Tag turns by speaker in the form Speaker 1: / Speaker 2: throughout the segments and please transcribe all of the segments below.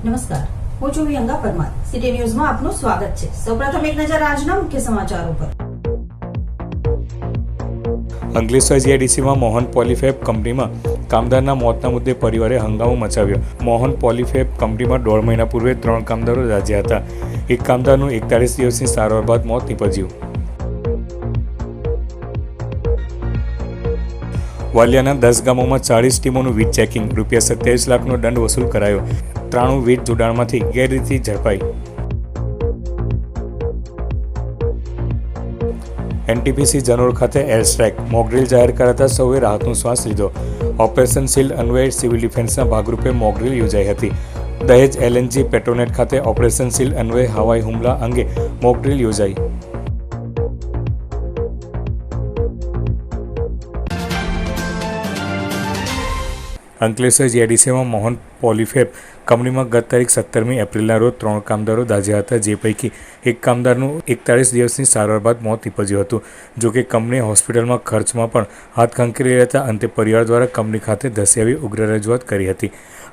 Speaker 1: નમસ્કાર, હું છું વિહંગા પરમાર. સિટી ન્યૂઝમાં આપનું સ્વાગત છે. સૌપ્રથમ એક નજર આજના મુખ્ય સમાચારો પર.
Speaker 2: અંકલેશ્વર જીઆઈડીસીમાં મોહન પોલીફેબ કંપનીમાં કામદારના મોતના મુદ્દે પરિવારે હંગામો મચાવ્યો. મોહન પોલીફેબ કંપનીમાં 1.5 મહિના પૂર્વે 3 કામદારો દાઝ્યા હતા. એક કામદારનું 41 દિવસની સારવાર બાદ મોત નીપજ્યું. વાલિયાના 10 ગામોમાં 40 ટીમોનું વીજ ચેકિંગ, ₹27 લાખનો દંડ વસૂલ કરાયો. 93 વીજ જોડાણમાંથી ગેરરીતિ ઝડપાઈ. એનટીપીસી જનોર ખાતે એર સ્ટ્રાઇક, મોકડ્રીલ જાહેર કરાતા સૌએ રાહતનો શ્વાસ લીધો. ઓપરેશન શીલ્ડ અન્વયે સિવિલ ડિફેન્સના ભાગરૂપે મોકડ્રીલ યોજાઈ હતી. દહેજ એલએનજી પેટ્રોનેટ ખાતે ઓપરેશન શીલ્ડ અન્વયે હવાઈ હુમલા અંગે મોકડ્રીલ યોજાઈ. અંકલેશ્વર જીઆઈડીસીમાં મોહન પોલીફેબ કંપનીમાં ગત તારીખ 17મી એપ્રિલના રોજ 3 કામદારો દાઝ્યા હતા, જે પૈકી એક કામદારનું 41 દિવસની સારવાર બાદ મોત નીપજ્યું હતું. જોકે કંપની હોસ્પિટલમાં ખર્ચમાં પણ હાથ ખંખેરી રહેતા અંતે પરિવાર દ્વારા કંપની ખાતે ધસી આવી ઉગ્ર રજૂઆત કરી હતી.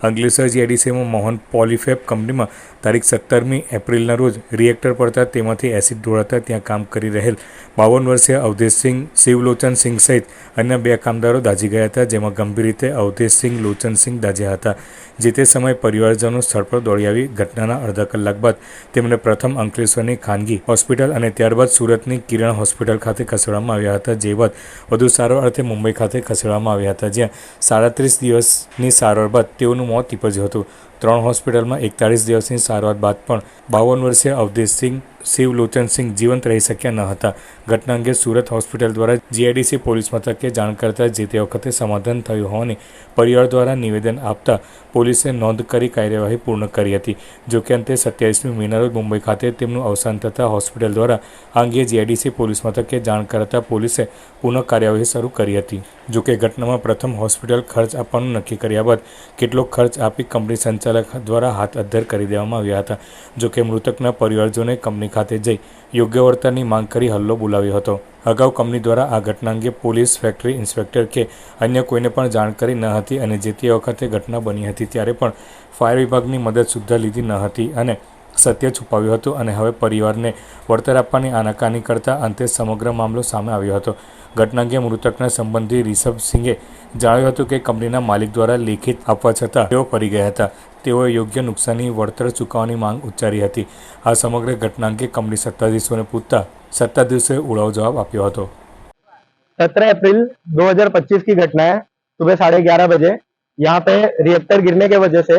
Speaker 2: અંકલેશ્વર જીઆઈડીસીમાં મોહન પોલીફેબ કંપનીમાં તારીખ 17મી એપ્રિલના રોજ રિએક્ટર પડતા તેમાંથી એસિડ ઢોળાતા ત્યાં કામ કરી રહેલ 52 વર્ષીય અવધેશસિંહ, શિવલોચનસિંહ સહિત અન્ય 2 કામદારો દાઝી ગયા હતા, જેમાં ગંભીર રીતે અવધેશસિંહ, લોચનસિંહ દાઝ્યા હતા. જે તે સમયે પરિવારજનો સ્થળ પર દોડી આવી ઘટનાના અડધા કલાક બાદ તેમને પ્રથમ અંકલેશ્વરની ખાનગી હોસ્પિટલ અને ત્યારબાદ સુરતની કિરણ હોસ્પિટલ ખાતે ખસેડવામાં આવ્યા હતા, જે બાદ વધુ સારવાર અર્થે મુંબઈ ખાતે ખસેડવામાં આવ્યા હતા, જ્યાં 37 દિવસની સારવાર બાદ તેઓનું મોત નીપજ્યું હતું. 3 હોસ્પિટલમાં 41 દિવસની સારવાર બાદ પણ 52 વર્ષીય અવધેશસિંહ, શિવલોચનસિંહ જીવંત રહી શક્યા ન હતા. ઘટના અંગે સુરત હોસ્પિટલ દ્વારા જીઆઈડીસી પોલીસ મથકે જાણ કરતા જે તે વખતે સમાધાન થયું હોવાની પરિવાર દ્વારા નિવેદન આપતા પોલીસે નોંધ કરી કાર્યવાહી પૂર્ણ કરી હતી. જોકે અંતે 27મી મેના રોજ મુંબઈ ખાતે તેમનું અવસાન થતાં હોસ્પિટલ દ્વારા આ અંગે જીઆઈડીસી પોલીસ મથકે જાણ કરતા પોલીસે પુનઃ કાર્યવાહી શરૂ કરી હતી. જોકે ઘટનામાં પ્રથમ હોસ્પિટલ ખર્ચ આપવાનું નક્કી કર્યા બાદ કેટલોક ખર્ચ આપી કંપની સંચાલક દ્વારા હાથ અદ્ધર કરી દેવામાં આવ્યા હતા. જોકે મૃતકના પરિવારજોને કંપની ખાતે જઈ યોગ્ય વળતરની માંગ કરી હલ્લો બોલાવ્યો હતો. અગાઉ કંપની દ્વારા આ ઘટના અંગે પોલીસ, ફેક્ટરી ઇન્સ્પેક્ટર કે અન્ય કોઈને પણ જાણ કરી ન હતી અને જે તે વખતે ઘટના બની હતી ત્યારે પણ ફાયર વિભાગની મદદ સુદ્ધા લીધી ન હતી અને સત્ય છુપાવ્યું હતું અને હવે પરિવારને વળતર આપવાની આનાકાની કરતા અંતે સમગ્ર મામલો સામે આવ્યો હતો. ઘટના અંગે મૃતકના સંબંધી રિષભસિંહે જણાવ્યું હતું કે કંપનીના માલિક દ્વારા લેખિત આપવા છતાં તેઓ ફરી ગયા હતા. તેઓએ યોગ્ય નુકસાની વળતર ચૂકવવાની માંગ ઉચ્ચારી હતી. આ સમગ્ર ઘટના અંગે કંપની સત્તાધીશોને પૂછતા सत्ताधीशों ने उड़ाव जवाब आप्यो હતો.
Speaker 3: 17 अप्रैल 2025 की घटना है. सुबह 11:30 बजे यहाँ पे रिएक्टर गिरने के वजह से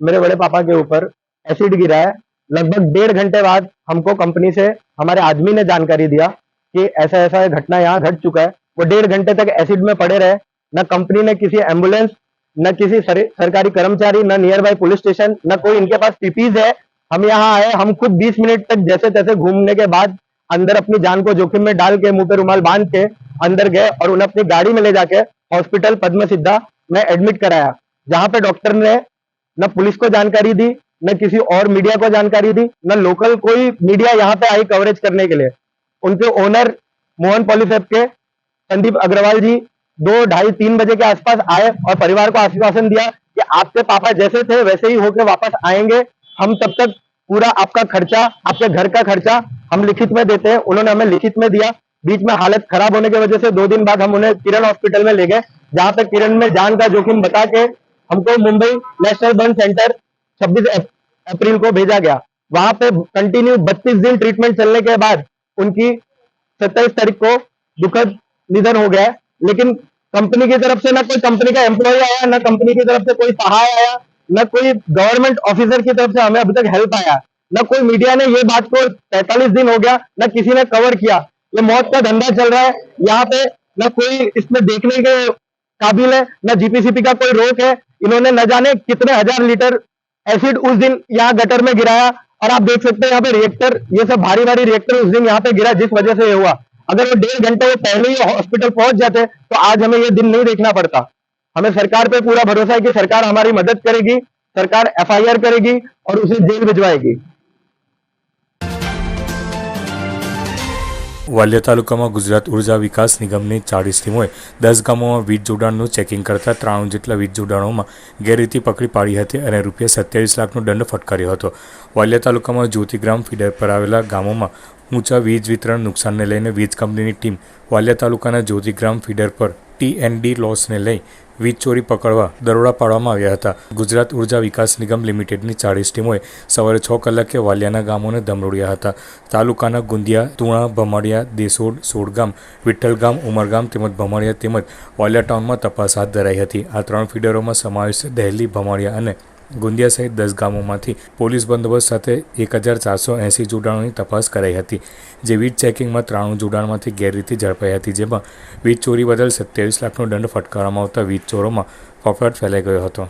Speaker 3: मेरे बड़े पापा के ऊपर एसिड गिरा है. लगभग 1.5 घंटे बाद हमको कंपनी से हमारे आदमी ने जानकारी दिया कि ऐसा ऐसा घटना यहाँ घट चुका है. वो 1.5 घंटे तक एसिड में पड़े रहे. न कंपनी ने किसी एम्बुलेंस, न किसी सरकारी कर्मचारी, न नियर बाय पुलिस स्टेशन, न कोई इनके पास पीपीज है. हम यहाँ आए, हम खुद 20 मिनट तक जैसे तैसे घूमने के बाद अंदर अपनी जान को जोखिम में डाल के मुंह पे रुमाल बांध के अंदर गए और उन्हें अपनी गाड़ी में ले जाके हॉस्पिटल पद्म सिद्धा में एडमिट कराया, जहां पे डॉक्टर ने न पुलिस को जानकारी दी, न किसी और मीडिया को जानकारी दी, न लोकल कोई मीडिया यहाँ पे आई कवरेज करने के लिए. उनके ओनर मोहन पॉलीफेब के संदीप अग्रवाल जी 2, 2:30, 3 बजे के आसपास आए और परिवार को आश्वासन दिया कि आपके पापा जैसे थे वैसे ही होकर वापस आएंगे. हम तब तक पूरा आपका खर्चा, आपके घर का खर्चा हम लिखित में देते हैं. उन्होंने हमें लिखित में दिया. बीच में हालत खराब होने की वजह से 2 दिन बाद हम उन्हें किरण हॉस्पिटल में ले गए, जहां पे किरण में जान का जोखिम बता के हमको मुंबई नेशनल बर्न सेंटर 26 अप्रैल को भेजा गया. वहां पे कंटिन्यू 32 दिन ट्रीटमेंट चलने के बाद उनकी 27 तारीख को दुखद निधन हो गया. लेकिन कंपनी की तरफ से न कोई कंपनी का एम्प्लॉय आया, न कंपनी की तरफ से कोई सहाय आया, न कोई गवर्नमेंट ऑफिसर की तरफ से हमें अभी तक हेल्प आया, न कोई मीडिया ने ये बात को 45 दिन हो गया न किसी ने कवर किया. ये मौत का धंधा चल रहा है यहाँ पे. न कोई इसमें देखने के काबिल है, न जीपीसीपी का कोई रोक है. इन्होंने न जाने कितने हजार लीटर एसिड उस दिन यहाँ गटर में गिराया. और आप देख सकते हैं यहाँ पे रिएक्टर, ये सब भारी भारी रिएक्टर उस दिन यहाँ पे गिरा, जिस वजह से ये हुआ. अगर वो 1.5 घंटे वो पहले ही हॉस्पिटल पहुंच जाते तो आज हमें ये दिन नहीं देखना पड़ता. हमें सरकार पे पूरा भरोसा है कि सरकार हमारी मदद करेगी, सरकार एफआईआर करेगी और उसे जेल भिजवाएगी.
Speaker 2: વાલિયા તાલુકામાં ગુજરાત ઉર્જા વિકાસ નિગમની 40 ટીમોએ 10 ગામોમાં વીજ જોડાણનું ચેકિંગ કરતા 93 જેટલા વીજ જોડાણોમાં ગેરરીતિ પકડી પાડી હતી અને ₹27 લાખનો દંડ ફટકાર્યો હતો. વાલિયા તાલુકામાં જ્યોતિગ્રામ ફીડર પર આવેલા ગામોમાં ઊંચા વીજ વિતરણ નુકસાનને લઈને વીજ કંપનીની ટીમ વાલિયા તાલુકાના જ્યોતિગ્રામ ફીડર પર TND લોસને લઈ વીજ ચોરી પકડવા દરોડા પાડવામાં આવ્યા હતા. ગુજરાત ઉર્જા વિકાસ નિગમ લિમિટેડની 40 ટીમોએ સવારે 6 કલાકે વાલિયાના ગામોને ધમરોડ્યા હતા. તાલુકાના ગુંદિયા, તુણા, ભમાડિયા, દેસોડ, સોડગામ, વિઠ્ઠલગામ, ઉમરગામ તેમજ ભમાડિયા તેમજ વાલિયા ટાઉનમાં તપાસ હાથ ધરાઈ હતી. આ 3 ફીડરોમાં સમાવેશ છે દહેલી, ભમાડિયા અને ગુંદિયા સહિત 10 ગામોમાંથી પોલીસ બંદોબસ્ત સાથે 1480 જોડાણોની તપાસ કરાઈ હતી. જે વીજ ચેકિંગમાં 93 જોડાણમાંથી ગેરરીતિ ઝડપાઈ હતી, જેમાં વીજ ચોરી બદલ 27 લાખનો દંડ ફટકારવામાં આવતા વીજ ચોરોમાં ફફડાટ ફેલાઈ ગયો હતો.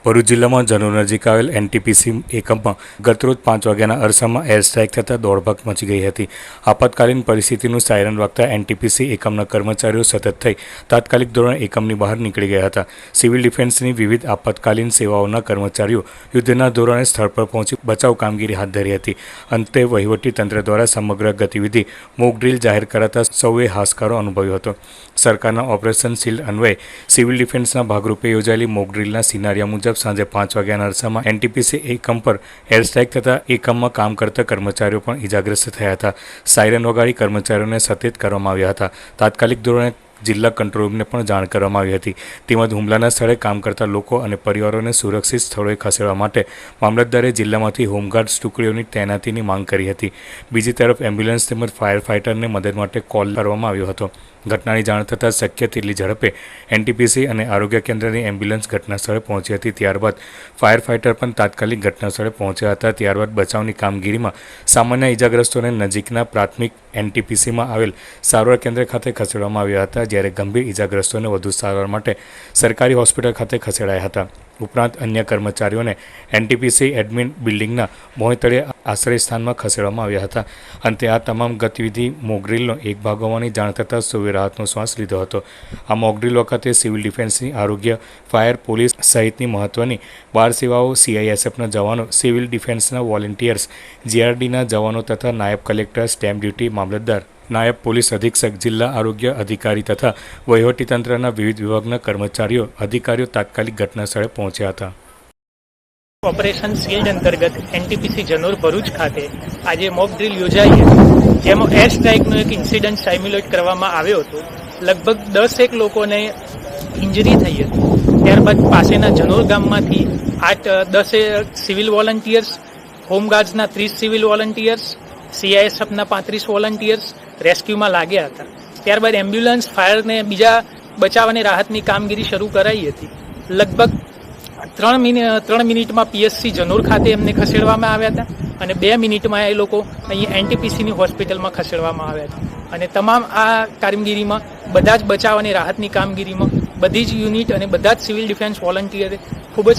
Speaker 2: ભરૂચ જિલ્લામાં જનોર નજીક આવેલ NTPC એકમમાં ગતરોજ 5 વાગ્યાના અરસામાં એર સ્ટ્રાઇક થતાં દોડભાગ મચી ગઈ હતી. આપાતકાલીન પરિસ્થિતિનું સાયરન વાગતા NTPC એકમના કર્મચારીઓ સતત થઈ તાત્કાલિક ધોરણે એકમની બહાર નીકળી ગયા હતા. સિવિલ ડિફેન્સની વિવિધ આપાતકાલીન સેવાઓના કર્મચારીઓ યુદ્ધના ધોરણે સ્થળ પર પહોંચી બચાવ કામગીરી હાથ ધરી હતી. અંતે વહીવટી તંત્ર દ્વારા સમગ્ર ગતિવિધિ મોક ડ્રીલ જાહેર કરાતા સૌએ હાશકારો અનુભવ્યો હતો. સરકારના ઓપરેશન શિલ્ડ અન્વયે સિવિલ ડિફેન્સના ભાગરૂપે યોજાયેલી મોક ડ્રીલના સિનારિયા મુજબ સાંજે 5 વાગ્યાના અરસામાં NTPC એકમ પર એર સ્ટ્રાઇક થતાં એકમમાં કામ કરતા કર્મચારીઓ પણ ઇજાગ્રસ્ત થયા હતા. સાયરન વગાડી કર્મચારીઓને સચેત કરવામાં આવ્યા હતા. તાત્કાલિક ધોરણે જિલ્લા કંટ્રોલ રૂમને પણ જાણ કરવામાં આવી હતી. તેમજ હુમલાના સ્થળે કામ કરતા લોકો અને પરિવારોને સુરક્ષિત સ્થળોએ ખસેડવા માટે મામલતદારે જિલ્લામાંથી હોમગાર્ડ્સ ટુકડીઓની તૈનાતીની માંગ કરી હતી. બીજી તરફ એમ્બ્યુલન્સ તેમજ ફાયર ફાઇટરને મદદ માટે કોલ કરવામાં આવ્યો હતો. ઘટનાની જાણ થતાં શક્ય તેટલી ઝડપે NTPC અને આરોગ્ય કેન્દ્રની એમ્બ્યુલન્સ ઘટના સ્થળે પહોંચી હતી. ત્યારબાદ ફાયર ફાઇટર પણ તાત્કાલિક ઘટના સ્થળે પહોંચ્યા હતા. ત્યારબાદ બચાવની કામગીરીમાં સામાન્ય ઇજાગ્રસ્તોને નજીકના પ્રાથમિક NTPCમાં આવેલ સારવાર કેન્દ્ર ખાતે ખસેડવામાં આવ્યા હતા, જ્યારે ગંભીર ઇજાગ્રસ્તોને વધુ સારવાર માટે સરકારી હોસ્પિટલ ખાતે ખસેડાયા હતા. ઉપરાંત અન્ય કર્મચારીઓને NTPC એડમિન બિલ્ડિંગના ભોંયતળે આશ્રય સ્થાનમાં ખસેડવામાં આવ્યા હતા. અંતે આ તમામ ગતિવિધિ મોકડ્રીલનો એક ભાગ હોવાની જાણ થતાં સૌએ રાહતનો શ્વાસ લીધો હતો. આ મોકડ્રીલ વખતે સિવિલ ડિફેન્સની, આરોગ્ય, ફાયર, પોલીસ સહિતની મહત્વની 12 સેવાઓ, CISFના જવાનો, સિવિલ ડિફેન્સના વોલેન્ટિયર્સ, GRDના જવાનો તથા નાયબ કલેક્ટર, સ્ટેમ્પ ડ્યુટી મામલતદાર, નાયબ પોલીસ અધિક્ષક, જિલ્લા આરોગ્ય અધિકારી તથા વહીવટીતંત્રના વિવિધ વિભાગના કર્મચારીઓ, અધિકારીઓ તાત્કાલિક ઘટના સ્થળે પહોંચ્યા હતા.
Speaker 4: ઓપરેશન શિલ્ડ અંતર્ગત NTPC જનોર ભરૂચ ખાતે આજે મોક ડ્રીલ યોજાઈ હતી, જેમાં એર સ્ટ્રાઇકનો એક ઇન્સિડન્ટ સાઇમ્યુલેટ કરવામાં આવ્યો હતો. લગભગ 10 લોકોને ઇન્જરી થઈ હતી. ત્યારબાદ પાસેના જનોર ગામમાંથી 10 સિવિલ વોલન્ટિયર્સ, હોમગાર્ડ્સના 30 સિવિલ વોલન્ટિયર્સ, CISFના 35 વોલન્ટિયર્સ રેસ્ક્યુમાં લાગ્યા હતા. ત્યારબાદ એમ્બ્યુલન્સ, ફાયરને બીજા બચાવ અને રાહતની કામગીરી શરૂ કરાઈ હતી. લગભગ 3 મિનિટમાં PSC જનોર ખાતે એમને ખસેડવામાં આવ્યા હતા અને 2 મિનિટમાં એ લોકો અહીં NTPCની હોસ્પિટલમાં ખસેડવામાં આવ્યા હતા. અને તમામ આ કામગીરીમાં બધા જ બચાવ અને રાહતની કામગીરીમાં બધી જ યુનિટ અને બધા જ સિવિલ ડિફેન્સ વોલન્ટિયરે ખૂબ જ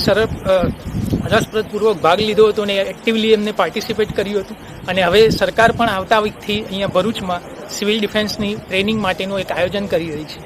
Speaker 4: રસપ્રદપૂર્વક ભાગ લીધો હતો અને એક્ટિવલી એમને પાર્ટિસિપેટ કર્યું હતું. અને હવે સરકાર પણ આવતા વીકથી અહીંયા ભરૂચમાં સિવિલ ડિફેન્સની ટ્રેનિંગ માટેનું એક આયોજન કરી રહી છે.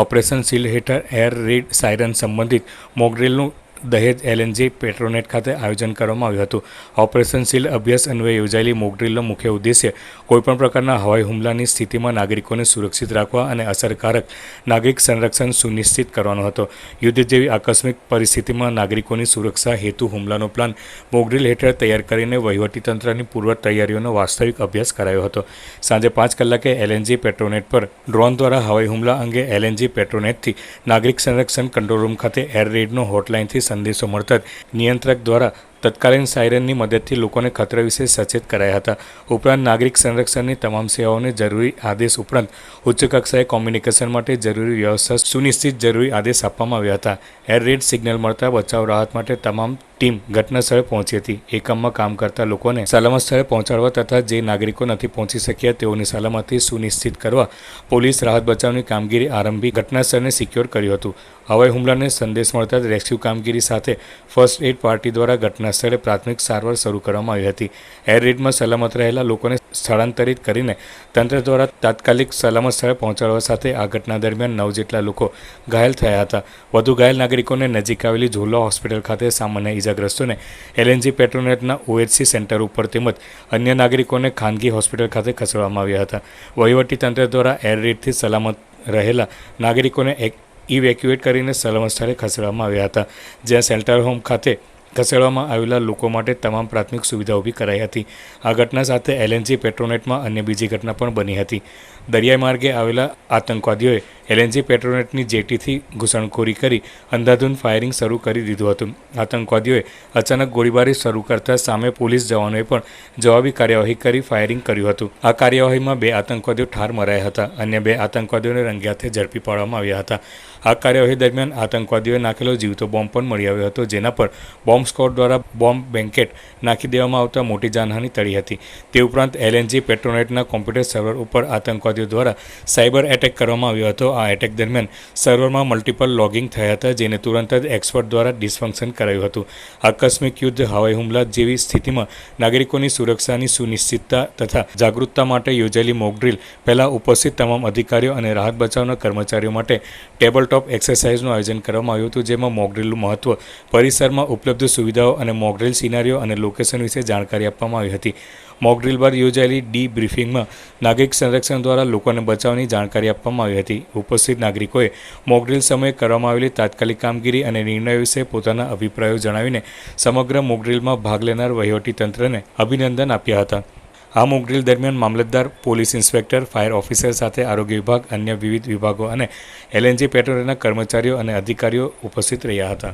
Speaker 2: ઓપરેશન શિલ્ડ હેઠળ એર રેડ સાયરન સંબંધિત મોકડ્રીલનું દહેજ LNG પેટ્રોનેટ ખાતે આયોજન કરવામાં આવ્યું હતું. ઓપરેશન શિલ્ડ અભ્યાસ અન્વયે યોજાયેલી મોકડ્રીલનો મુખ્ય ઉદ્દેશ્ય કોઈપણ પ્રકારના હવાઈ હુમલાની સ્થિતિમાં નાગરિકોને સુરક્ષિત રાખવા અને અસરકારક નાગરિક સંરક્ષણ સુનિશ્ચિત કરવાનો હતો. યુદ્ધ જેવી આકસ્મિક પરિસ્થિતિમાં નાગરિકોની સુરક્ષા હેતુ હુમલાનો પ્લાન મોકડ્રીલ હેઠળ તૈયાર કરીને વહીવટીતંત્રની પૂર્વ તૈયારીઓનો વાસ્તવિક અભ્યાસ કરાયો હતો. સાંજે 5 કલાકે LNG પેટ્રોનેટ પર ડ્રોન દ્વારા હવાઈ હુમલા અંગે LNG પેટ્રોનેટથી નાગરિક સંરક્ષણ કંટ્રોલ રૂમ ખાતે એર રેડનો હોટલાઇનથી સંદેશો મળતા જ નિયંત્રક દ્વારા તત્કાલીન સાયરનની મદદથી લોકોને ખતરા વિશે સચેત કરાયા હતા. ઉપરાંત નાગરિક સંરક્ષણની તમામ સેવાઓને જરૂરી આદેશ ઉપરાંત ઉચ્ચ કક્ષાએ કોમ્યુનિકેશન માટે જરૂરી વ્યવસ્થા સુનિશ્ચિત જરૂરી આદેશ આપવામાં આવ્યા હતા. એર રેડ સિગ્નલ મળતા બચાવ રાહત માટે તમામ ટીમ ઘટના સ્થળે પહોંચી હતી. એકમમાં કામ કરતા લોકોને સલામત સ્થળે પહોંચાડવા તથા જે નાગરિકો નથી પહોંચી શક્યા તેઓની સલામતી સુનિશ્ચિત કરવા પોલીસ રાહત બચાવની કામગીરી આરંભી ઘટના સ્થળને સિક્યોર કર્યું હતું. હવાઈ હુમલાને સંદેશ મળતા જ રેસ્ક્યુ કામગીરી સાથે ફર્સ્ટ એડ પાર્ટી દ્વારા ઘટના સ્થળે પ્રાથમિક સારવાર શરૂ કરવામાં આવી હતી. એર રેડમાં સલામત રહેલા લોકોને સ્થળાંતરિત કરીને તંત્ર દ્વારા તાત્કાલિક સલામત સ્થળે પહોંચાડવા સાથે આ ઘટના દરમિયાન 9 જેટલા લોકો ઘાયલ થયા હતા. વધુ ઘાયલ નાગરિકોને નજીક આવેલી ઝોલા હોસ્પિટલ ખાતે સામાન્ય ઇજાગ્રસ્તોને એલએનજી પેટ્રોનેટના ઓએચસી સેન્ટર ઉપર તેમજ અન્ય નાગરિકોને ખાનગી હોસ્પિટલ ખાતે ખસેડવામાં આવ્યા હતા. વહીવટીતંત્ર દ્વારા એર રેડથી સલામત રહેલા નાગરિકોને ઇવેક્યુએટ કરીને સલામત સ્થળે ખસેડવામાં આવ્યા હતા, જ્યાં શેલ્ટર હોમ ખાતે ખસેડવામાં આવેલા લોકો માટે તમામ પ્રાથમિક સુવિધા ઊભી કરાઈ હતી. આ ઘટના સાથે એલએનજી પેટ્રોનેટમાં અન્ય બીજી ઘટના પણ બની હતી. દરિયાઈ માર્ગે આવેલા આતંકવાદીઓએ એલએનજી પેટ્રોનેટની જેટીથી ઘૂસણખોરી કરી અંધાધૂંધ ફાયરિંગ શરૂ કરી દીધું હતું. આતંકવાદીઓએ અચાનક ગોળીબારી શરૂ કરતા સામે પોલીસ જવાનોએ પણ જવાબી કાર્યવાહી કરી ફાયરિંગ કર્યું હતું. આ કાર્યવાહીમાં 2 આતંકવાદીઓ ઠાર મરાયા હતા. અન્ય 2 આતંકવાદીઓને રંગે હાથે ઝડપી પાડવામાં આવ્યા હતા. આ કાર્યવાહી દરમિયાન આતંકવાદીઓએ નાખેલો જીવતો બોમ્બ પણ મળી આવ્યો હતો, જેના પર બોમ્બ સ્ક્વોડ દ્વારા બોમ્બ બેન્કેટ નાખી દેવામાં આવતા મોટી જાનહાનિ ટળી હતી. તે ઉપરાંત એલએનજી પેટ્રોનેટના કોમ્પ્યુટર સર્વર ઉપર આતંકવાદીઓ દ્વારા સાયબર એટેક કરવામાં આવ્યો હતો. આ એટેક દરમિયાન સર્વરમાં મલ્ટિપલ લોગિંગ થયા હતા, જેને તુરંત જ એક્સપર્ટ દ્વારા ડિસફંક્શન કરાયું હતું. આકસ્મિક યુદ્ધ, હવાઈ હુમલા જેવી સ્થિતિમાં નાગરિકોની સુરક્ષાની સુનિશ્ચિતતા તથા જાગૃતતા માટે યોજાયેલી મોકડ્રીલ પહેલાં ઉપસ્થિત તમામ અધિકારીઓ અને રાહત બચાવના કર્મચારીઓ માટે ટેબલ ટોપ એક્સરસાઇઝનું આયોજન કરવામાં આવ્યું હતું, જેમાં મોકડ્રીલનું મહત્વ, પરિસરમાં ઉપલબ્ધ સુવિધાઓ અને મોકડ્રીલ સિનારીઓ અને લોકેશન વિશે જાણકારી આપવામાં આવી હતી. મોકડ્રીલ બાદ યોજાયેલી ડી બ્રીફિંગમાં નાગરિક સંરક્ષણ દ્વારા લોકોને બચાવની જાણકારી આપવામાં આવી હતી. ઉપસ્થિત નાગરિકોએ મોકડ્રીલ સમયે કરવામાં આવેલી તાત્કાલિક કામગીરી અને નિર્ણયો વિશે પોતાના અભિપ્રાયો જણાવીને સમગ્ર મોકડ્રીલમાં ભાગ લેનાર વહીવટીતંત્રને અભિનંદન આપ્યા હતા. આ મોકડ્રીલ દરમિયાન મામલતદાર, પોલીસ ઇન્સ્પેક્ટર, ફાયર ઓફિસર સાથે આરોગ્ય વિભાગ, અન્ય વિવિધ વિભાગો અને એલએનજી પેટ્રોનેટના કર્મચારીઓ અને અધિકારીઓ ઉપસ્થિત રહ્યા હતા.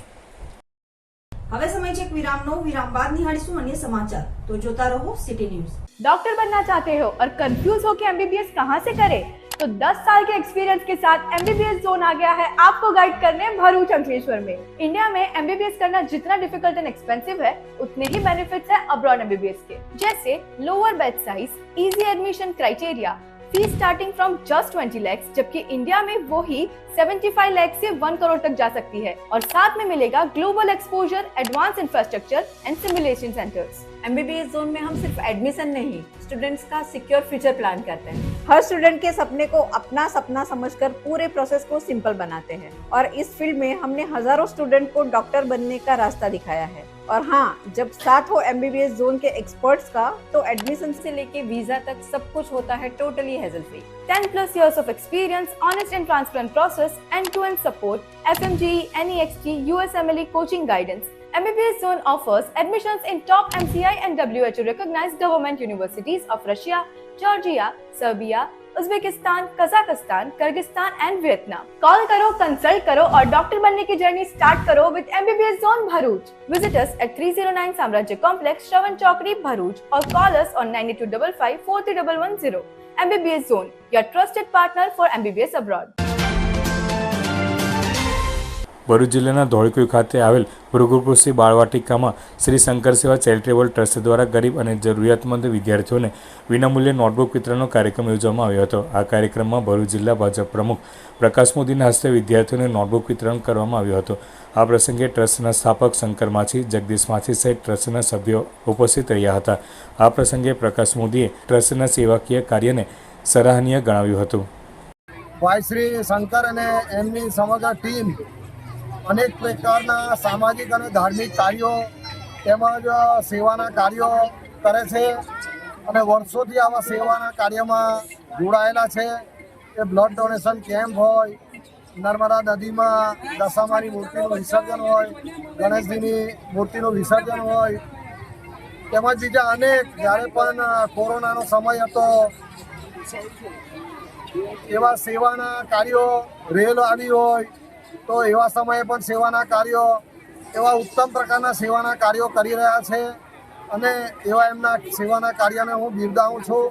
Speaker 1: હવે સમય છે એક વિરામનો. વિરામ બાદ નિહાળીશું અન્ય સમાચાર. તો જોતા રહો સિટી ન્यूज.
Speaker 5: डॉक्टर बनना चाहते हो और कंफ्यूज हो कि एमबीबीएस कहाँ से करें? तो 10 साल के एक्सपीरियंस के साथ एमबीबीएस जोन आ गया है आपको गाइड करने भरूच अंकलेश्वर में. इंडिया में एमबीबीएस करना जितना डिफिकल्ट एंड एक्सपेंसिव है, उतने ही बेनिफिट्स है अब्रॉड एमबीबीएस के, जैसे lower batch size, easy admission criteria, fees starting from just 20 lakhs, जबकि इंडिया में वो ही 75 लाख से 1 करोड़ तक जा सकती है. और साथ में मिलेगा global exposure, advance infrastructure and simulation centres.
Speaker 6: MBBS zone में हम सिर्फ एडमिशन नहीं, स्टूडेंट्स का सिक्योर फ्यूचर प्लान करते हैं. हर स्टूडेंट के सपने को अपना सपना समझकर पूरे प्रोसेस को सिंपल बनाते हैं. और इस फील्ड में हमने हजारों स्टूडेंट को डॉक्टर बनने का रास्ता दिखाया है. और हाँ, जब साथ हो एमबीबीएस जोन के एक्सपर्ट्स का, तो एडमिशन से लेके वीजा तक सब कुछ होता है totally hazel free.
Speaker 5: 10+ years of experience, honest and transparent process, end-to-end support, FMGE, NEXT, USMLE coaching guidance. MBBS Zone offers admissions in top MCI and WHO recognized government universities of Russia, Georgia, Serbia, Uzbekistan, Kazakhstan, Kyrgyzstan and Vietnam. Call करो, consult करो और doctor बनने की journey start करो with MBBS zone Bharuch. Visit us at 309 साम्राज्य complex, श्रवण चौकड़ी, भरूच, और call us on 9255 MBBS Zone, your trusted partner for MBBS abroad.
Speaker 2: Bharuch જિલ્લાના ધોળકુઈ ખાતે આવેલ ભૃગુપુરસી બાળવાટિકામાં શ્રી શંકર સેવા ચેરિટેબલ ટ્રસ્ટ દ્વારા ગરીબ અને જરૂરિયાતમંદ વિદ્યાર્થીઓને વિનામૂલ્યે નોટબુક વિતરણનો કાર્યક્રમ યોજવામાં આવ્યો હતો. આ કાર્યક્રમમાં ભરૂચ જિલ્લા ભાજપ પ્રમુખ પ્રકાશ મોદીના હસ્તે વિદ્યાર્થીઓને નોટબુક વિતરણ કરવામાં આવ્યું હતું. આ પ્રસંગે ટ્રસ્ટના સ્થાપક શંકર માછી, જગદીશ માછી સહિત ટ્રસ્ટના સભ્યો ઉપસ્થિત રહ્યા હતા. આ પ્રસંગે પ્રકાશ મોદીએ ટ્રસ્ટના સેવાકીય કાર્યને સરાહનીય ગણાવ્યું હતું.
Speaker 7: ભાઈ શ્રી શંકર અને એમની સમગ્ર ટીમ અનેક પ્રકારના સામાજિક અને ધાર્મિક કાર્યો તેમજ સેવાના કાર્યો કરે છે અને વર્ષોથી આવા સેવાના કાર્યમાં જોડાયેલા છે. એ બ્લડ ડોનેશન કેમ્પ હોય, નર્મદા નદીમાં દશામાની મૂર્તિનું વિસર્જન હોય, ગણેશજીની મૂર્તિનું વિસર્જન હોય, તેમજ બીજા અનેક, જ્યારે પણ કોરોનાનો સમય હતો એવા સેવાના કાર્યો, રેલ આવી હોય તો એવા સમયે પણ સેવાના કાર્યો, એવા ઉત્તમ પ્રકારના સેવાના કાર્યો કરી રહ્યા છે અને એવા એમના સેવાના કાર્યને હું બિરદાવું છું.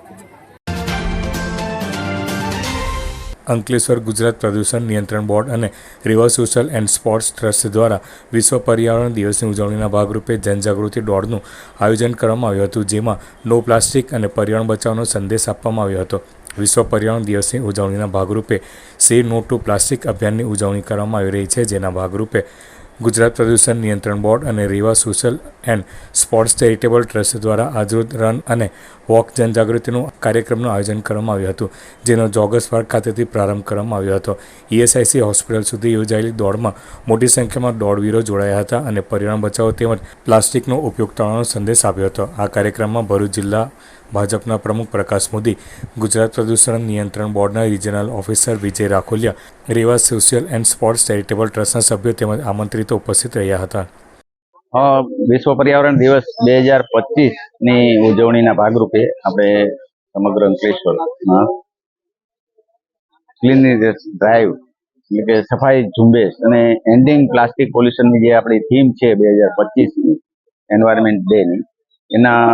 Speaker 2: અંકલેશ્વર ગુજરાત પ્રદૂષણ નિયંત્રણ બોર્ડ અને river social and sports trust દ્વારા વિશ્વ પર્યાવરણ દિવસની ઉજવણીના ભાગરૂપે જનજાગૃતિ દોડનું આયોજન કરવામાં આવ્યું હતું, જેમાં નો પ્લાસ્ટિક અને પર્યાવરણ બચાવનો સંદેશ આપવામાં આવ્યો હતો. વિશ્વ પર્યાવરણ દિવસની ઉજવણીના ભાગરૂપે સે નો ટુ પ્લાસ્ટિક અભિયાનની ઉજવણી કરવામાં આવી રહી છે, જેના ભાગરૂપે ગુજરાત પ્રદૂષણ નિયંત્રણ બોર્ડ અને Reva social and sports charitable trust દ્વારા આજરોજ રન અને વોક જનજાગૃતિનું કાર્યક્રમનું આયોજન કરવામાં આવ્યું હતું, જેનો જોગર્સ પાર્ક ખાતેથી પ્રારંભ કરવામાં આવ્યો હતો. ESIC હોસ્પિટલ સુધી યોજાયેલી દોડમાં મોટી સંખ્યામાં દોડવીરો જોડાયા હતા અને પર્યાવરણ બચાવો તેમજ પ્લાસ્ટિકનો ઉપયોગ ટાળવાનો સંદેશ આપ્યો હતો. આ કાર્યક્રમમાં ભરૂચ જિલ્લા ભાજપના પ્રમુખ પ્રકાશ મોદી, ગુજરાત પ્રદૂષણ નિયંત્રણ બોર્ડના regional officer Vijay Rakholiya, Reva social and sports charitable ટ્રસ્ટના સભ્યો તેમજ આમંત્રિતો ઉપસ્થિત રહ્યા હતા.
Speaker 8: વિશ્વ પર્યાવરણ દિવસ 2025ની ઉજવણીના ભાગરૂપે આપણે સમગ્ર અંકલેશ્વરમાં ક્લીનલીનેસ ડ્રાઈવ એટલે કે સફાઈ ઝુંબેશ અને એન્ડિંગ પ્લાસ્ટિક પોલ્યુશનની જે આપણી થીમ છે 2025ની એન્વાયરમેન્ટ ડેની, એના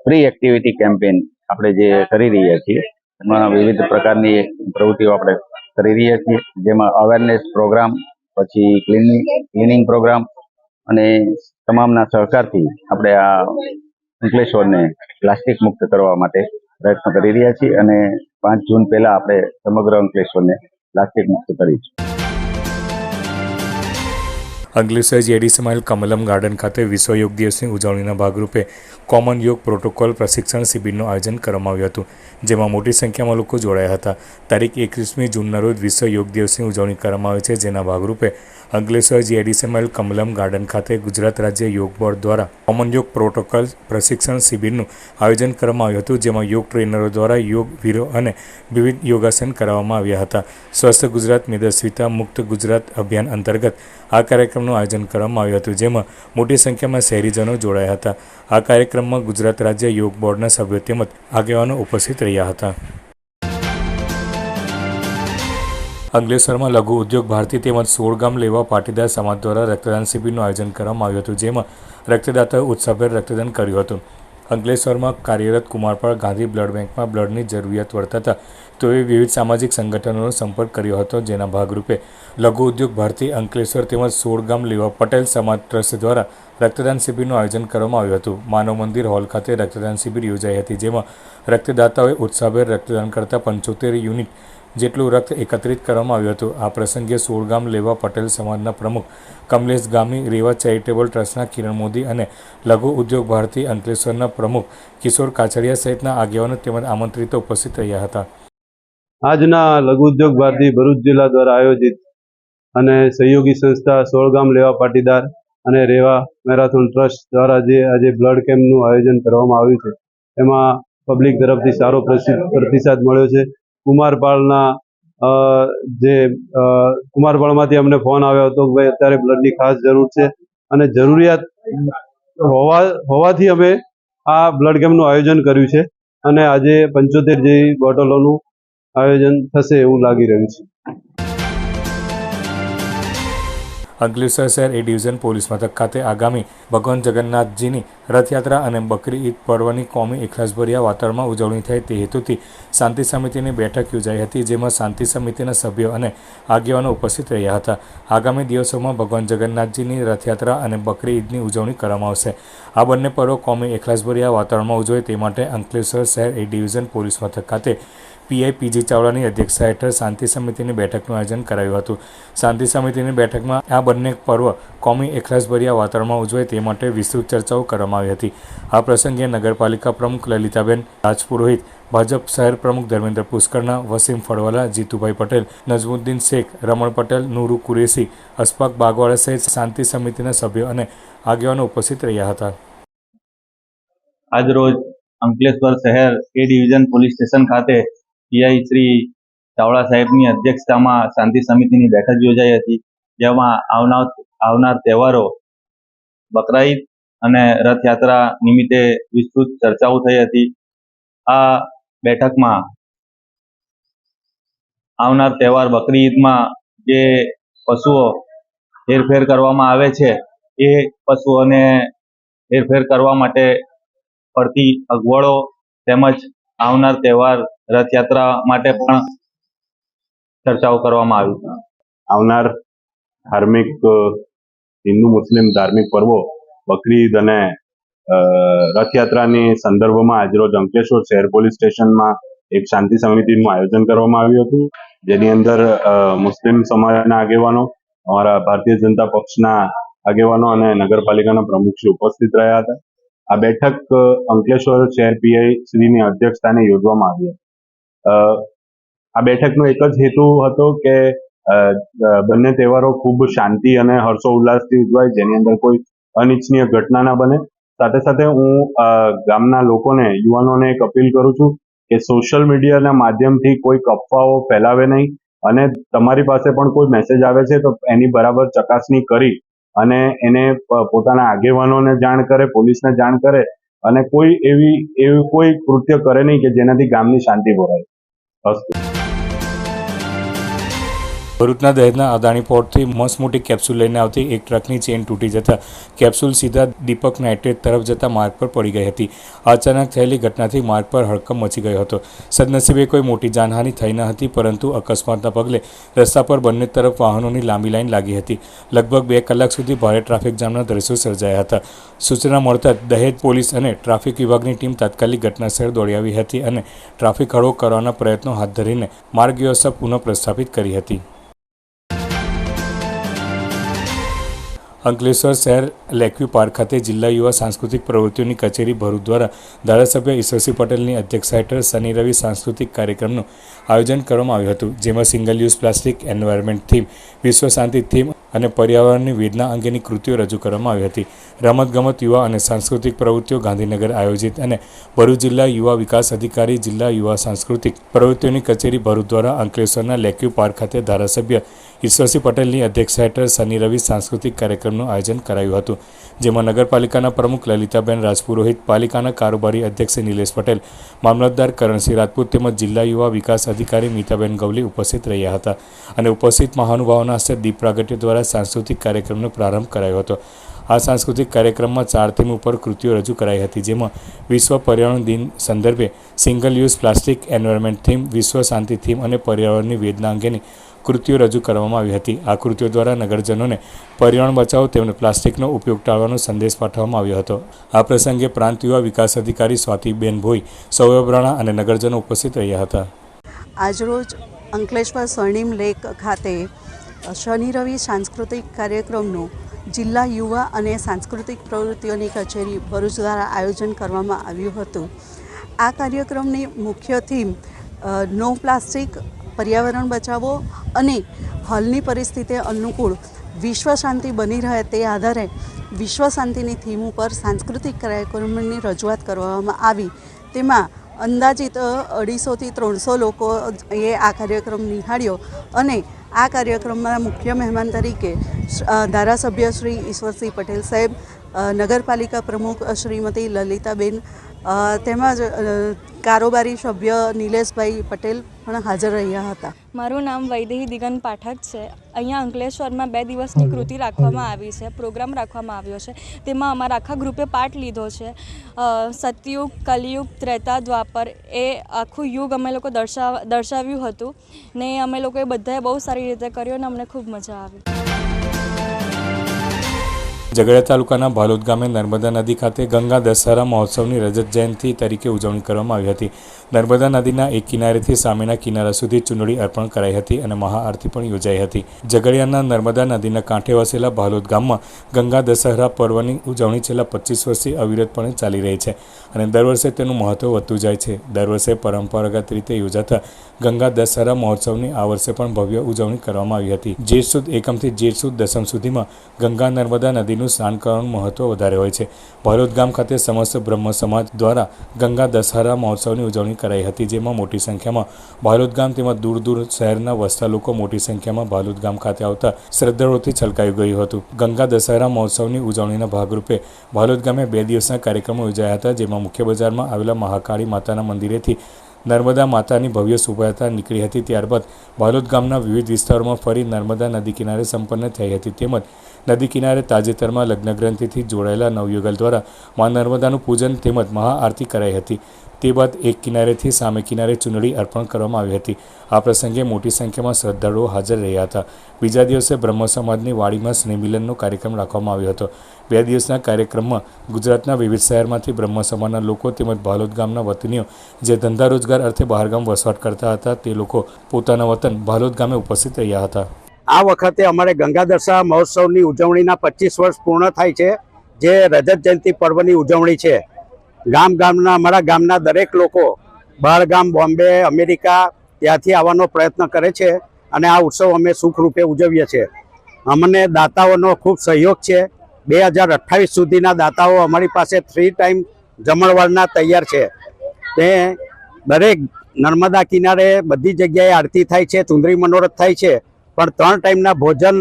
Speaker 8: પ્રી એક્ટિવિટી કેમ્પેન આપણે જે કરી રહ્યા છીએ એમાં વિવિધ પ્રકારની પ્રવૃત્તિઓ આપણે કરી રહ્યા છીએ, જેમાં અવેરનેસ પ્રોગ્રામ, પછી ક્લિનિંગ પ્રોગ્રામ અને તમામના સહકારથી આપણે આ અંકલેશ્વરને પ્લાસ્ટિક મુક્ત કરવા માટે પ્રયત્ન કરી રહ્યા છીએ અને 5 જૂન પહેલા આપણે સમગ્ર અંકલેશ્વરને પ્લાસ્ટિક મુક્ત કરીશું.
Speaker 2: અંકલેશ્વર GID સમાયેલ કમલમ ગાર્ડન ખાતે વિશ્વ યોગ દિવસની ઉજવણીના ભાગરૂપે કોમન યોગ પ્રોટોકોલ પ્રશિક્ષણ શિબિરનું આયોજન કરવામાં આવ્યું હતું, જેમાં મોટી સંખ્યામાં લોકો જોડાયા હતા. તારીખ 21મી જૂનના રોજ વિશ્વ યોગ દિવસની ઉજવણી કરવામાં આવે છે, જેના ભાગરૂપે અંકલેશ્વર GID સમાયેલ કમલમ ગાર્ડન ખાતે ગુજરાત રાજ્ય યોગ બોર્ડ દ્વારા કોમન યોગ પ્રોટોકોલ પ્રશિક્ષણ શિબિરનું આયોજન કરવામાં આવ્યું હતું, જેમાં યોગ ટ્રેનરો દ્વારા યોગ વીરો અને વિવિધ યોગાસન કરાવવામાં આવ્યા હતા. સ્વસ્થ ગુજરાત મેદસ્વીતા મુક્ત ગુજરાત અભિયાન અંતર્ગત આ કાર્યક્રમનું આયોજન કરવામાં આવ્યું હતું, જેમાં મોટી સંખ્યામાં શહેરીજનો જોડાયા હતા. આ કાર્યક્રમમાં ગુજરાત રાજ્ય યોગ બોર્ડના સભ્યો તેમજ આગેવાનો ઉપસ્થિત રહ્યા હતા. અંકલેશ્વરમાં લઘુ ઉદ્યોગ ભારતી તેમજ 16 ગામ લેવા પાટીદાર સમાજ દ્વારા રક્તદાન શિબિરનું આયોજન કરવામાં આવ્યું હતું, જેમાં રક્તદાતાઓએ ઉત્સાહભેર રક્તદાન કર્યું હતું. અંકલેશ્વરમાં કાર્યરત કુમારપાળ ગાંધી બ્લડ બેંકમાં બ્લડની જરૂરિયાત વર્તાતા તેઓએ વિવિધ સામાજિક સંગઠનોનો સંપર્ક કર્યો હતો, જેના ભાગરૂપે લઘુ ઉદ્યોગ ભારતી અંકલેશ્વર તેમજ 16 ગામ લેવા પટેલ સમાજ ટ્રસ્ટ દ્વારા રક્તદાન શિબિરનું આયોજન કરવામાં આવ્યું હતું. માનવ મંદિર હોલ ખાતે રક્તદાન શિબિર યોજાઈ હતી, જેમાં રક્તદાતાઓએ ઉત્સાહભેર રક્તદાન કરતા 75 યુનિટ જેટલું રક્ત એકત્રિત કરવામાં આવ્યું હતું. આ પ્રસંગે 16 ગામ લેવા પટેલ સમાજના પ્રમુખ કમલેશ ગામી, રેવા ચેરિટેબલ ટ્રસ્ટના કિરણ મોદી અને લઘુ ઉદ્યોગ ભારતી અંકલેશ્વરના પ્રમુખ કિશોર કાછડિયા સહિતના આગેવાનો તેમજ આમંત્રિતો ઉપસ્થિત રહ્યા હતા.
Speaker 9: આજના લઘુ ઉદ્યોગ ભારતી ભરૂચ જિલ્લા દ્વારા આયોજિત અને સહયોગી સંસ્થા 16 ગામ લેવા પાટીદાર અને રેવા મેરાથોન ટ્રસ્ટ દ્વારા જે આજે બ્લડ કેમ્પનું આયોજન કરવામાં આવ્યું છે, એમાં પબ્લિક તરફથી સારો પ્રતિસાદ મળ્યો છે. કુમારપાળમાંથી અમને ફોન આવ્યો હતો કે ભાઈ અત્યારે બ્લડની ખાસ જરૂર છે અને જરૂરિયાત હોવાથી અમે આ બ્લડ કેમ્પનું આયોજન કર્યું છે અને આજે 75 જેવી બોટલોનું આયોજન થશે એવું લાગી રહ્યું છે.
Speaker 2: અંકલેશ્વર શહેર A ડિવિઝન પોલીસ મથક ખાતે આગામી ભગવાન જગન્નાથજીની રથયાત્રા અને બકરી ઈદ પર્વની કોમી એખલાસભર્યા વાતાવરણમાં ઉજવણી થાય તે હેતુથી શાંતિ સમિતિની બેઠક યોજાઈ હતી, જેમાં શાંતિ સમિતિના સભ્યો અને આગેવાનો ઉપસ્થિત રહ્યા હતા. આગામી દિવસોમાં ભગવાન જગન્નાથજીની રથયાત્રા અને બકરી ઈદની ઉજવણી કરવામાં આવશે. આ બંને પર્વો કોમી એખલાસભર્યા વાતાવરણમાં ઉજવાય તે માટે અંકલેશ્વર શહેર A ડિવિઝન પોલીસ મથક ખાતે PI PG ચાવડાની અધ્યક્ષતા હેઠળ શાંતિ સમિતિની બેઠકનું આયોજન કરાયું હતું. શાંતિ સમિતિની બેઠકમાં આ બંને પર્વ કોમી એખલાસભર્યા વાતાવરણમાં ઉજવાય તે માટે વિસ્તૃત ચર્ચાઓ કરવામાં આવી હતી. આ પ્રસંગે નગરપાલિકા પ્રમુખ લલિતાબેન રાજપુરોહિત, ભાજપ શહેર પ્રમુખ ધર્મેન્દ્ર પુષ્કરના, વસીમ ફળવાલા, જીતુભાઈ પટેલ, નજમુદ્દીન શેખ, રમણ પટેલ, નૂરુ કુરેશી, અશફાક બાગવાડા સહિત શાંતિ સમિતિના સભ્યો અને આગેવાનો ઉપસ્થિત રહ્યા હતા.
Speaker 8: આજરોજ અંકલેશ્વર શહેર A ડિવિઝન પોલીસ સ્ટેશન ખાતે PI શ્રી ચાવડા સાહેબની અધ્યક્ષતામાં શાંતિ સમિતિની બેઠક યોજાઈ હતી, જેમાં આવનાર તહેવારો બકરા ઈદ અને રથયાત્રા નિમિત્તે વિસ્તૃત ચર્ચાઓ થઈ હતી. આ બેઠકમાં આવનાર તહેવાર બકરી ઈદમાં જે પશુઓ હેરફેર કરવામાં આવે છે એ પશુઓને હેરફેર કરવા માટે પડતી અગવડો તેમજ આવનાર તહેવાર રથયાત્રા માટે પણ ચર્ચાઓ કરવામાં આવી.
Speaker 9: આવનાર ધાર્મિક હિન્દુ મુસ્લિમ ધાર્મિક પર્વો બકરી ઈદ અને રથયાત્રાની સંદર્ભમાં આજરોજ અંકલેશ્વર શહેર પોલીસ સ્ટેશનમાં એક શાંતિ સમિતિનું આયોજન કરવામાં આવ્યું હતું, જેની અંદર મુસ્લિમ સમાજના આગેવાનો, અમારા ભારતીય જનતા પક્ષના આગેવાનો અને નગરપાલિકાના પ્રમુખશ્રી ઉપસ્થિત રહ્યા હતા. આ બેઠક અંકલેશ્વર શહેર પીઆઈ શ્રીની અધ્યક્ષસ્થાને યોજવામાં આવી હતી. આ બેઠકનો એક જ હેતુ હતો કે બંને તહેવારો ખૂબ શાંતિ અને હર્ષોલ્લાસથી ઉજવાય, જેની અંદર કોઈ અનિચ્છનીય ઘટના ના બને. સાથે સાથે હું ગામના લોકોને, યુવાનોને એક અપીલ કરું છું કે સોશિયલ મીડિયાના માધ્યમથી કોઈક અફવાઓ ફેલાવે નહીં અને તમારી પાસે પણ કોઈ મેસેજ આવે છે તો એની બરાબર ચકાસણી કરી અને એને પોતાના આગેવાનોને જાણ કરે, પોલીસને જાણ કરે અને કોઈ એવું કોઈ કૃત્ય કરે નહીં કે જેનાથી ગામની શાંતિ ભોરાય. અસ્તુ.
Speaker 2: ભરૂચના દહેજના અદાણી પોર્ટથી મસમોટી કેપ્સ્યુલ લઈને આવતી એક ટ્રકની ચેન તૂટી જતાં કેપ્સ્યુલ સીધા દીપક નાઇટ્રેટ તરફ જતા માર્ગ પર પડી ગઈ હતી. અચાનક થયેલી ઘટનાથી માર્ગ પર હડકંપ મચી ગયો હતો. સદનસીબે કોઈ મોટી જાનહાનિ થઈ ન હતી, પરંતુ અકસ્માતના પગલે રસ્તા પર બંને તરફ વાહનોની લાંબી લાઈન લાગી હતી. લગભગ 2 કલાક સુધી ભારે ટ્રાફિક જામના દ્રશ્યો સર્જાયા હતા. સૂચના મળતા દહેજ પોલીસ અને ટ્રાફિક વિભાગની ટીમ તાત્કાલિક ઘટનાસ્થળે દોડી આવી હતી અને ટ્રાફિક હળવો કરવાના પ્રયત્નો હાથ ધરીને માર્ગ વ્યવસ્થા પુનઃ પ્રસ્થાપિત કરી હતી. અંકલેશ્વર શહેર લેકવ્યુ પાર્ક ખાતે જિલ્લા યુવા સાંસ્કૃતિક પ્રવૃત્તિઓની કચેરી ભરૂચ દ્વારા ધારાસભ્ય ઈશ્વરસિંહ પટેલની અધ્યક્ષતા હેઠળ શનિ રવિ સાંસ્કૃતિક કાર્યક્રમનું આયોજન કરવામાં આવ્યું હતું, જેમાં single use plastic, environment theme, વિશ્વ શાંતિ થીમ અને પર્યાવરણની વેદના અંગેની કૃતિઓ રજૂ કરવામાં આવી હતી. રમતગમત, યુવા અને સાંસ્કૃતિક પ્રવૃત્તિઓ ગાંધીનગર આયોજિત અને ભરૂચ જિલ્લા યુવા વિકાસ અધિકારી, જિલ્લા યુવા સાંસ્કૃતિક પ્રવૃત્તિઓની કચેરી ભરૂચ દ્વારા અંકલેશ્વરના લેકવ્યુ પાર્ક ખાતે ધારાસભ્ય ઈશ્વરસિંહ પટેલની અધ્યક્ષતા હેઠળ શનિ રવિ સાંસ્કૃતિક કાર્યક્રમનું આયોજન કરાયું હતું, જેમાં નગરપાલિકાના પ્રમુખ લલિતાબેન રાજપુરોહિત, પાલિકાના કારોબારી અધ્યક્ષ નિલેશ પટેલ, મામલતદાર કરણસિંહ રાજપૂત તેમજ જિલ્લા યુવા વિકાસ અધિકારી મીતાબેન ગવલી ઉપસ્થિત રહ્યા હતા અને ઉપસ્થિત મહાનુભાવોના હસ્તે દીપ પ્રાગટ્ય દ્વારા સાંસ્કૃતિક કાર્યક્રમનો પ્રારંભ કરાયો હતો. આ સાંસ્કૃતિક કાર્યક્રમમાં 4 થીમ ઉપર કૃતિઓ રજૂ કરાઈ હતી, જેમાં વિશ્વ પર્યાવરણ દિન સંદર્ભે single use plastic, environment theme, વિશ્વ શાંતિ થીમ અને પર્યાવરણની વેદના અંગેની કૃતિઓ રજૂ કરવામાં આવી હતી. આ કૃતિઓ દ્વારા નગરજનોને પર્યાવરણ બચાવો તેમજ પ્લાસ્ટિકનો ઉપયોગ ટાળવાનો સંદેશ પાઠવવામાં આવ્યો હતો. આ પ્રસંગે પ્રાંત યુવા વિકાસ અધિકારી સ્વાતિબેન ભોઈ, સૌરભ રાણા અને નગરજનો ઉપસ્થિત રહ્યા હતા.
Speaker 10: આજરોજ અંકલેશ્વર સ્વર્ણિમ લેક ખાતે શનિ રવિ સાંસ્કૃતિક કાર્યક્રમનું જિલ્લા યુવા અને સાંસ્કૃતિક પ્રવૃત્તિઓની કચેરી ભરૂચ દ્વારા આયોજન કરવામાં આવ્યું હતું. આ કાર્યક્રમની મુખ્ય થીમ નો પ્લાસ્ટિક, પર્યાવરણ બચાવો અને હાલની પરિસ્થિતિ અનુકૂળ વિશ્વ શાંતિ બની રહે તે આધારે વિશ્વ શાંતિની થીમ ઉપર સાંસ્કૃતિક કાર્યક્રમની રજૂઆત કરવામાં આવી. તેમાં અંદાજિત 250થી 300 લોકોએ આ કાર્યક્રમ નિહાળ્યો અને આ કાર્યક્રમમાં મુખ્ય મહેમાન તરીકે ધારાસભ્ય શ્રી ઈશ્વરસિંહ પટેલ સાહેબ, નગરપાલિકા પ્રમુખ શ્રીમતી લલિતાબેન તેમજ કારોબારી સભ્ય નિલેશભાઈ પટેલ પણ હાજર રહ્યા હતા.
Speaker 11: મારું નામ વૈદેહી દિગંત પાઠક છે. અહીંયા અંકલેશ્વરમાં 2 દિવસની કૃતિ રાખવામાં આવી છે, પ્રોગ્રામ રાખવામાં આવ્યો છે. તેમાં અમારા આખા ગ્રુપે પાર્ટ લીધો છે. સતયુગ, કલિયુગ, ત્રેતા, દ્વાપર એ આખું યુગ અમે લોકો દર્શાવ્યું હતું ને અમે લોકોએ બધાએ બહુ સારી રીતે કર્યું અને અમને ખૂબ મજા આવી.
Speaker 2: ઝઘડિયા તાલુકાના ભાલોદ ગામે નર્મદા નદી ખાતે ગંગા દશહરા મહોત્સવની રજત જયંતિ તરીકે ઉજવણી કરવામાં આવી હતી. નર્મદા નદીના એક કિનારેથી સામેના કિનારા સુધી ચૂંદડી અર્પણ કરાઈ હતી અને મહાઆરતી પણ યોજાઈ હતી. ઝઘડિયાના નર્મદા નદીના કાંઠે વસેલા ભાલોદ ગામમાં ગંગા દશહરા પર્વની ઉજવણી છેલ્લા 25 વર્ષથી અવિરતપણે ચાલી રહી છે અને દર વર્ષે તેનું મહત્વ વધતું જાય છે. દર વર્ષે પરંપરાગત રીતે યોજાતા ગંગા દશહરા મહોત્સવની આ વર્ષે પણ ભવ્ય ઉજવણી કરવામાં આવી હતી. જેઠ સુદ એકમથી જેઠ સુદ દસમ સુધીમાં ગંગા નર્મદા નદીનું સ્નાન કરવાનું મહત્વ વધારે હોય છે. ભાલોદ ગામ ખાતે સમસ્ત બ્રહ્મ સમાજ દ્વારા ગંગા દશહરા મહોત્સવની ઉજવણી કરાઈ હતી, જેમાં મોટી સંખ્યામાં ભાલોદ ગામ તેમજ દૂર દૂર શહેરના વસતા લોકો મોટી સંખ્યામાં ભાલોદ ગામ ખાતે આવતા શ્રદ્ધાળુઓથી છલકાયું ગયું હતું. ગંગા દશહરા મહોત્સવની ઉજવણીના ભાગરૂપે ભાલોદ ગામે 2 દિવસના કાર્યક્રમો યોજાયા હતા, જેમાં મુખ્ય બજારમાં આવેલા મહાકાળી માતાના મંદિરેથી નર્મદા માતાની ભવ્ય શોભાયાત્રા નીકળી હતી. ત્યારબાદ ભાલોદ ગામના વિવિધ વિસ્તારોમાં ફરી નર્મદા નદી કિનારે સંપન્ન થઈ હતી. તેમજ નદી કિનારે તાજેતરમાં લગ્નગ્રંથિથી જોડાયેલા નવયુગલ દ્વારા મા નર્મદાનું પૂજન તેમજ મહાઆરતી કરાઈ હતી. તે બાદ એક કિનારેથી સામે કિનારે ચૂંદડી અર્પણ કરવામાં આવી હતી. આ પ્રસંગે મોટી સંખ્યામાં શ્રદ્ધાળુઓ હાજર રહ્યા હતા. બીજા દિવસે બ્રહ્મ સમાજની વાડીમાં સ્નેહમિલનનો કાર્યક્રમ રાખવામાં આવ્યો હતો. 2 દિવસના કાર્યક્રમમાં ગુજરાતના વિવિધ શહેરમાંથી બ્રહ્મ સમાજના લોકો તેમજ ભાલોદ ગામના વતનીઓ જે ધંધા રોજગાર અર્થે બહારગામ વસવાટ કરતા હતા તે લોકો પોતાના વતન ભાલોદ ગામે ઉપસ્થિત રહ્યા હતા.
Speaker 12: આ વખતે અમારે ગંગાદશા મહોત્સવની ઉજવણીના 25 વર્ષ પૂર્ણ થાય છે, જે રજત જયંતિ પર્વની ઉજવણી છે. ગામના અમારા ગામના દરેક લોકો બહારગામ, બોમ્બે, અમેરિકા ત્યાંથી આવવાનો પ્રયત્ન કરે છે અને આ ઉત્સવ અમે સુખરૂપે ઉજવીએ છીએ. અમને દાતાઓનો ખૂબ સહયોગ છે. 2028 સુધીના દાતાઓ અમારી પાસે 3 ટાઈમ જમણવારના તૈયાર છે. તે દરેક નર્મદા કિનારે બધી જગ્યાએ આરતી થાય છે, ચુંદરી મનોરથ થાય છે, પણ 3 ટાઈમના ભોજન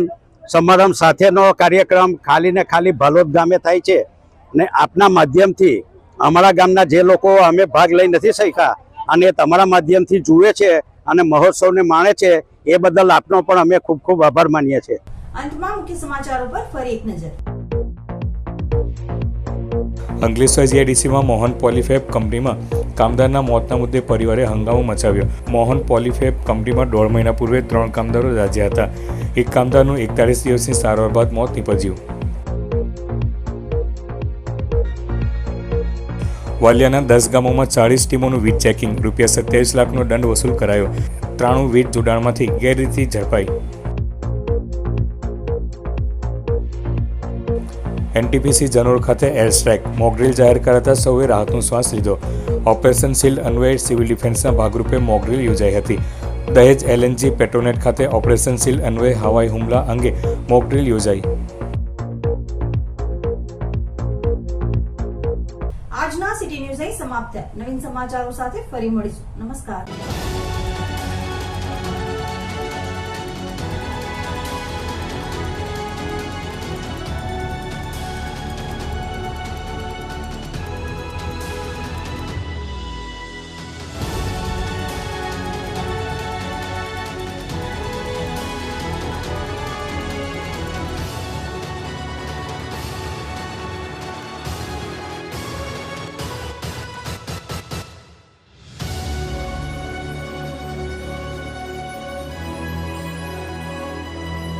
Speaker 12: સમારંભ સાથેનો કાર્યક્રમ ખાલી ને ખાલી ભાલોદ ગામે થાય છે. ને આપના માધ્યમથી અમારા ગામના જે લોકો અમે ભાગ લઈ નથી શક્યા અને તમારા માધ્યમથી જુએ છે અને મહોત્સવને માણે છે, એ બદલ આપનો પણ અમે ખૂબ ખૂબ આભાર માનીએ છીએ.
Speaker 1: અંતમાં મુખ્ય સમાચારો પર ફરી એક નજર.
Speaker 2: અંકલેશ્વર જીઆઈડીસીમાં મોહન પોલીફેબ કંપનીમાં કામદારના મોતના મુદ્દે પરિવારે હંગામો મચાવ્યો. મોહન પોલીફેબ કંપનીમાં 1.5 મહિના પૂર્વે 3 કામદારો દાઝ્યા હતા. એક કામદારનું 41 દિવસની સારવાર બાદ મોત નીપજ્યું. વાલિયાના 10 ગામોમાં 40 ટીમોનું વીજ ચેકિંગ, ₹27 લાખનો દંડ વસૂલ કરાયો. 93 વીજ જોડાણમાંથી ગેરરીતિ ઝડપાઈ. એનટીપીસી જનોર ખાતે એર સ્ટ્રાઇક, મોકડ્રીલ જાહેર કરાતા સૌએ રાહતનો શ્વાસ લીધો. ઓપરેશન શીલ્ડ અન્વયે સિવિલ ડિફેન્સના ભાગરૂપે મોકડ્રીલ યોજાઈ હતી. દહેજ એલએનજી પેટ્રોનેટ ખાતે ઓપરેશન શીલ્ડ અન્વયે હવાઈ હુમલા અંગે મોકડ્રીલ યોજાઈ.
Speaker 1: આજના સિટી ન્યૂઝ અહીં સમાપ્ત. નવીન સમાચારો સાથે ફરી મળીશું. નમસ્કાર.